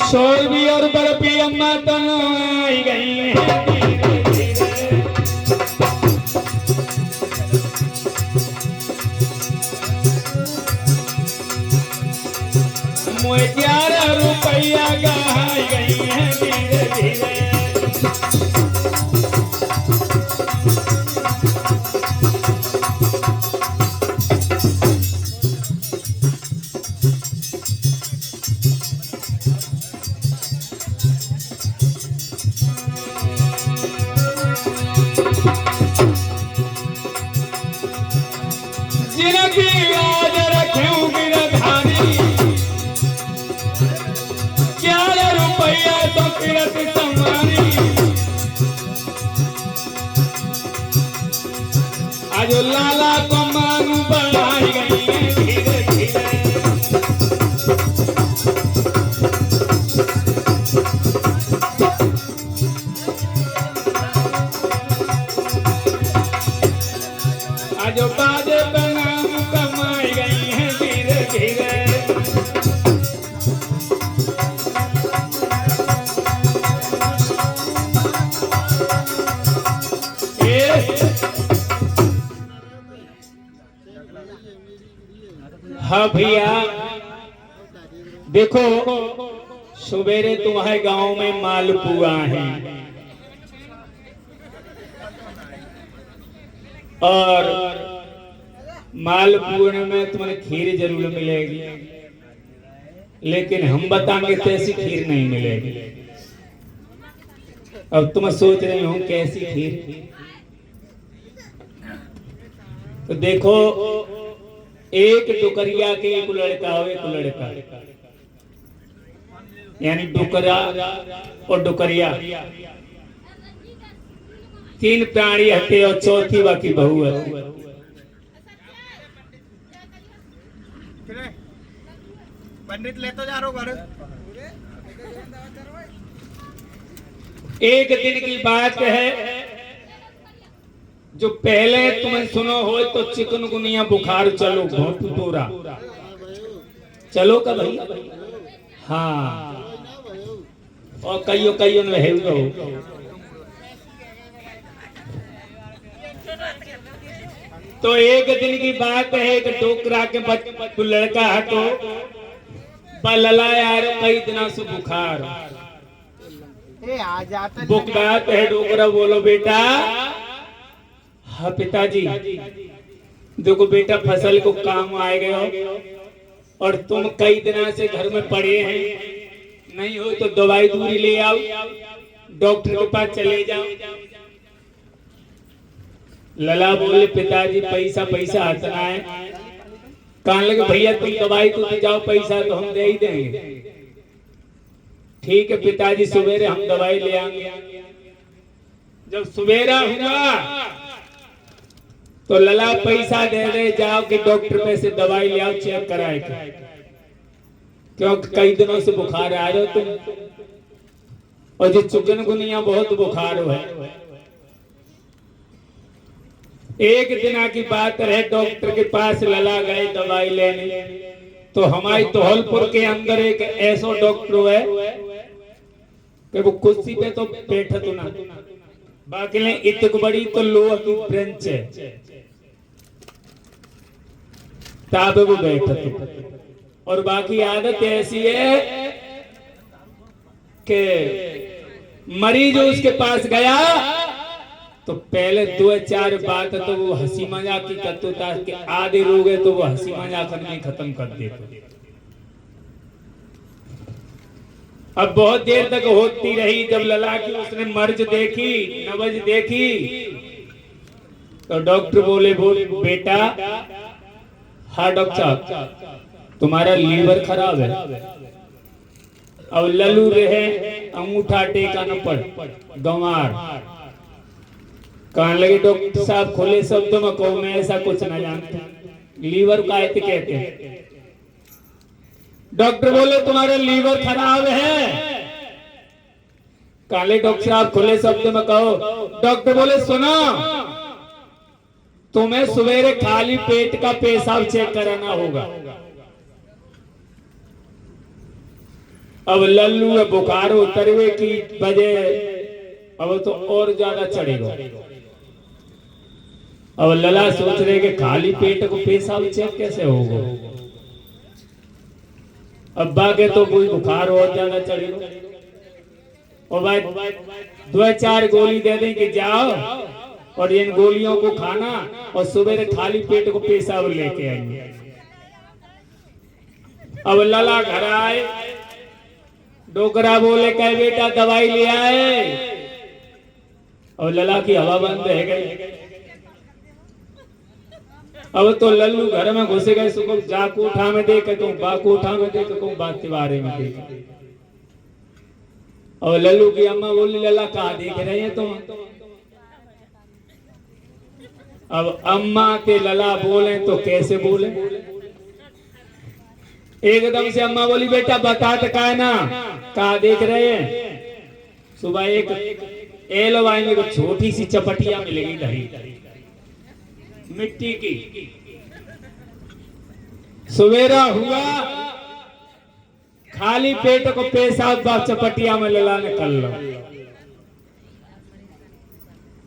शोर भी और बर्फी अम्मा दोनों आई गई हैं धीरे धीरे। मुझे 11 रुपया गहाई गई हैं धीरे धीरे। जिनकी आज रखूं गिरधारी 11 रुपया तो किरत समारी। आज लाला को मांग बढ़ाई गई है धीरे धीरे। आज बाजे बनाम कमाई गई है धीरे धीरे। हाँ भैया देखो सवेरे तुम्हारे गांव में मालपुआ है और मालपुए में तुम्हें खीर जरूर मिलेगी, लेकिन हम बताएंगे तो ऐसी खीर नहीं मिलेगी। अब तुम सोच रहे हो कैसी खीर। तो देखो एक डुकरिया के एक लड़का हो, एक लड़का यानी डुकरा और डुकरिया 3 प्राणी हटे और चौथी बाकी बहू है। पंडित ले तो जा रहा हूँ। एक दिन की बात है जो पहले तुम्हें सुनो हो तो चिकनगुनिया बुखार चलो घोट तोरा चलो का भाई। हाँ और कईयों में है तो तो एक दिन की बात है एक डोकरा के लड़का हटो बलला यार कई दिनों से बुखार बुखार है। डोकरा बोलो बेटा। हाँ पिताजी देखो बेटा फसल को काम आए गए और तुम कई दिनों से घर में पड़े हैं, नहीं हो तो दवाई दूरी ले आओ, डॉक्टर के पास चले जाओ। लला बोले पिताजी पैसा पैसा हंसना है। कहने लगे भैया तुम दवाई तो जाओ, पैसा तो हम दे ही देंगे। ठीक है पिताजी सवेरे हम दवाई ले आएंगे। जब सवेरा हुआ तो लला पैसा दे दे जाओ कि डॉक्टर पे से दवाई ले आओ चेक कराए, क्योंकि कई दिनों से बुखार आ रहे हो तुम और जो चिकनगुनिया बहुत बुखार है। एक दिन की बात है डॉक्टर के पास लला गए दवाई लेने, तो हमारी धौलपुर के अंदर एक ऐसा डॉक्टर है कि वो कुर्सी पे तो बैठा तो ना, बाकी ने इतनी बड़ी तो लोहा की ब्रेंच है ताबे वो बैठा तो। और बाकी आदत ऐसी है कि मरीज उसके पास गया तो पहले 2-4 बात तो वो हंसी मजाक की करता था कि आधे लोग है तो वो हंसी मजाक में खत्म कर देते। अब बहुत देर तक होती रही। जब लला की उसने मर्ज देखी, नबज देखी, तो डॉक्टर बोले बेटा। हाँ डॉक्टर साहब तुम्हारा लीवर खराब है। अब लल्लू रहे अंगूठा टेका न पड़ गंवार। कहने लगे डॉक्टर साहब खुले शब्दों में कहो मैं ऐसा कुछ ना जानता, लीवर का कहते हैं। डॉक्टर बोले तुम्हारा लीवर खराब है। काले डॉक्टर साहब खुले शब्द में कहो। डॉक्टर बोले सुनो तुम्हें सवेरे खाली पेट का पेशाब चेक कराना होगा अब लल्लू में बुखार उतरवे की वजह अब तो और ज्यादा चढ़ेगा। अब लला सोच रहे कि खाली पेट को पेशाब चेक कैसे होगा। अब्बा के तो कोई बुखार और ज्यादा चढ़ेगा। और भाई 2-4 गोली दे दें कि जाओ और इन गोलियों को खाना और सुबह खाली पेट को पेशाब लेके आएंगे। अब लला घर आए, डोकरा बोले कह बेटा दवाई ले आए। और लला की हवा बंद रह गई। अब तो लल्लू घर में घुस गए। सुको जा कोठा में देख कहूं, बा कोठा में देख कहूं, बात के बारे में देख। और लल्लू की अम्मा बोली लला कहा देख रहे हैं तुम। अब अम्मा के लला बोले तो कैसे बोले। एकदम से अम्मा बोली बेटा बता तो का ना कहा देख रहे हैं। सुबह एक एलोवाई में छोटी सी चपटिया मिलेगी दही मिट्टी की। सवेरा हुआ, खाली पेट को पेशाब चपटिया में लला निकल लो।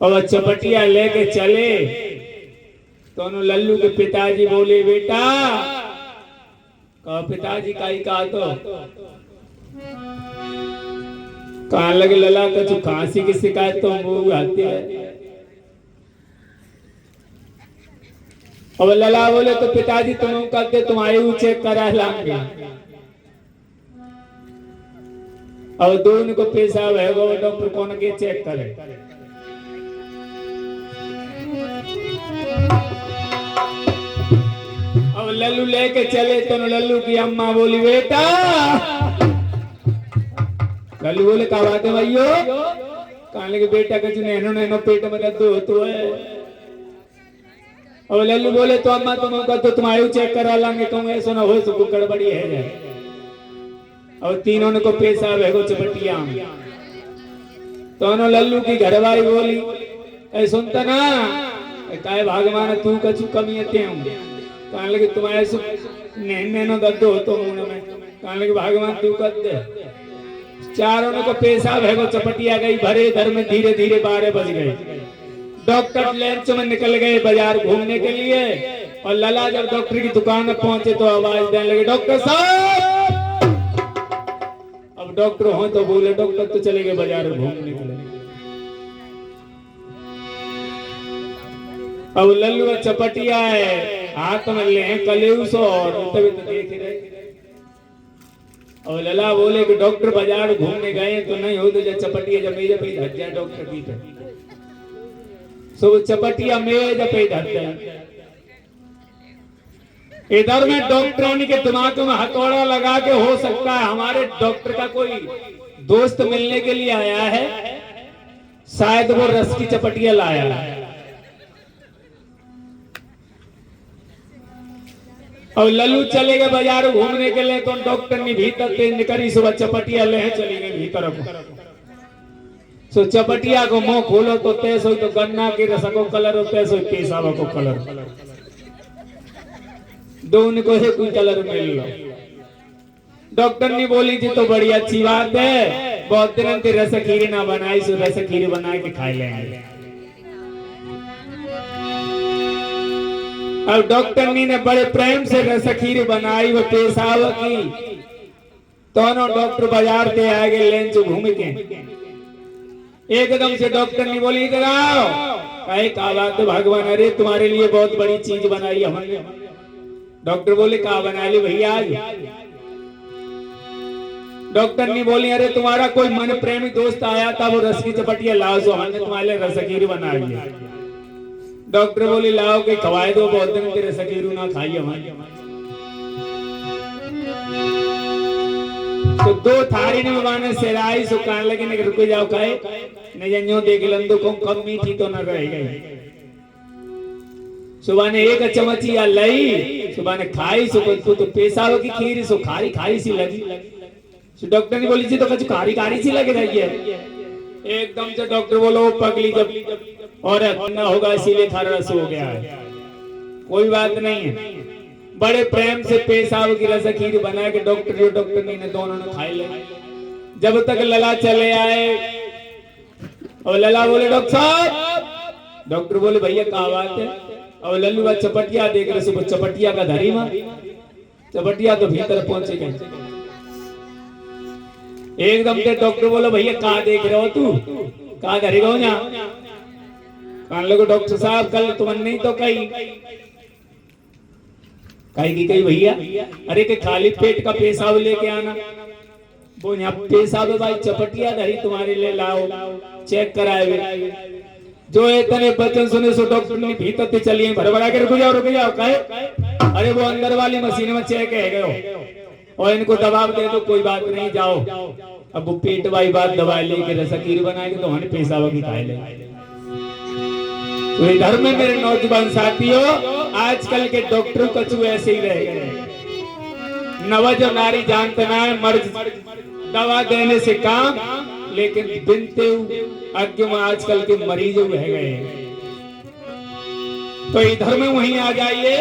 और चपटिया लेके चले तो लल्लू के पिताजी बोले बेटा कहा पिताजी का ही कहा तो कहा लगे लला कछु खांसी की शिकायत तो वो आती है। अब लला बोले तो पिताजी तुम कहते तुम आयु चेक करा लाएंगे। अब दोनों को पेशाब है वो डॉक्टर कौन के चेक करे। अब लल्लू लेके चले तो लल्लू की अम्मा बोली बेटा। लल्लू बोले का बात है भाइयों। कहने के बेटा का नैनो नैनो पेट में दर्द होता है। और लल्लू बोले तो अम्मा तुम आयु चेक करा लाएंगे कहूँ ऐसा ना हो सबको गड़बड़ी है जाए। और तीनों ने को पेशाब है वो चपटिया में। तो लल्लू की घरवाली बोली ऐ सुनता ना काय भगवान तू कछु कमी आते हूँ। कहने लगे तुम्हारे नैनो दर्द हो तो मुंह में। कहने लगे भगवान तू कर दे। चारों ने को पेशाब है वो चपटिया गई भरे घर में। धीरे धीरे 12 बज गए। डॉक्टर लंच में निकल गए बाजार घूमने के लिए। और लला जब डॉक्टर की दुकान में पहुंचे तो आवाज देने लगे डॉक्टर साहब। अब डॉक्टर हो तो बोले डॉक्टर तो चले गए बाजार घूमने के लिए। अब लल्लू का चपटिया है हाथ में ले कलेउस और तभी तो देख रहे। और लला बोले कि डॉक्टर बाजार घूमने गए तो नहीं हो तो जब चपटिया जब मेज पे धर जाए डॉक्टर की तो सब चपटिया मेज पे धर जाए। इधर में डॉक्टरों के दिमाग में हथौड़ा लगा के हो सकता है हमारे डॉक्टर का कोई दोस्त मिलने के लिए आया है। शायद वो रस की चपटिया लाया है। और लल्लू चले गए बाजार घूमने के लिए तो डॉक्टर ने भीतर से निकली सुबह चपटिया ले चली गई भीतर को। सो चपटिया को मुंह खोलो तो तैस हो तो गन्ना के रस को कलर हो तैस हो पेशाब को कलर। दोनों को कोई कलर मिल लो। डॉक्टर ने बोली जी तो बड़ी अच्छी बात है। बहुत दिन से रस खीर ना बनाई सो रस खीर बना के खाई लेंगे। अब डॉक्टर ने बड़े प्रेम से रस खीर बनाई वो पेशाब की। दोनों डॉक्टर बाजार से आ गए लेंच घूम के। एकदम से डॉक्टर ने बोली इधर आओ। कहे का बात है भगवान अरे तुम्हारे लिए बहुत बड़ी चीज बनाई हमने। डॉक्टर बोले कहा बना ली भैया आज। डॉक्टर ने बोली अरे तुम्हारा कोई मन प्रेमी दोस्त आया था वो रस की चपटिया लाओ सो हमने तुम्हारे लिए रसखीर बनाई है। डॉक्टर बोली लाओ के खवाए दो बहुत दिन के रसखीर ना खाई हमारी। तो 2 थारी ने माने सेराई सो कहने लगे ने रुक जाओ खाए ने जन्यो देख लंदो को कम मीठी तो न रह गई। सुबह ने 1 चमचिया लई सुबह ने खाई सो तो पेशाब की खीर सो खारी खारी सी लगी। सो डॉक्टर ने बोली जी तो कुछ खारी खारी सी लग रही है। एकदम से डॉक्टर बोलो पगली जब और ना होगा इसीलिए थारा रस हो गया है। कोई बात नहीं है बड़े प्रेम से पेशाब की रसखीर बना के डॉक्टर ने दोनों ने खाई ले। जब तक लला चले आए और लला बोले डॉक्टर साहब, डॉक्टर बोले भैया क्या बात है? और लल्लू बा चपटिया देख रहे सुबह, चपटिया का धरी मां, चपटिया तो भीतर पहुंचे गए एकदम से। डॉक्टर बोलो भैया कहा देख रहे हो तू, कहा धरी गो ना? कहने लगे डॉक्टर साहब कल तुमने नहीं तो कही की कही भैया, अरे के खाली पेट का पेशाब लेके आना। वो यहाँ पेशाब है भाई, चपटिया धरी तुम्हारे लिए लाओ, चेक कराए। जो इतने बच्चन सुने सो डॉक्टर ने भीतर से चलिए भरभरा के रुक जाओ कहे, अरे वो अंदर वाली मशीन में चेक है गए और इनको दबाव दे दो, कोई बात नहीं जाओ। अब वो पेट वाली बात दवाई लेके रसकीर बनाएंगे तो हमें पेशाब की खाए ले। तो इधर में मेरे नौजवान साथियों, आजकल के डॉक्टर कछु ऐसे ही रह गए। नवज और नारी जानते ना है, मर्ज दवा देने से काम, लेकिन बिनते अज्ञ में आजकल के मरीज रह गए हैं। तो इधर में वहीं आ जाइए।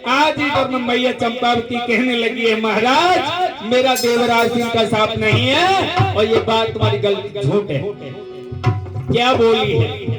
आज इधर में मैया चंपावती कहने लगी है महाराज मेरा देवराज सिंह का साथ नहीं है और ये बात तुम्हारी गलती झूठ है। क्या बोली है?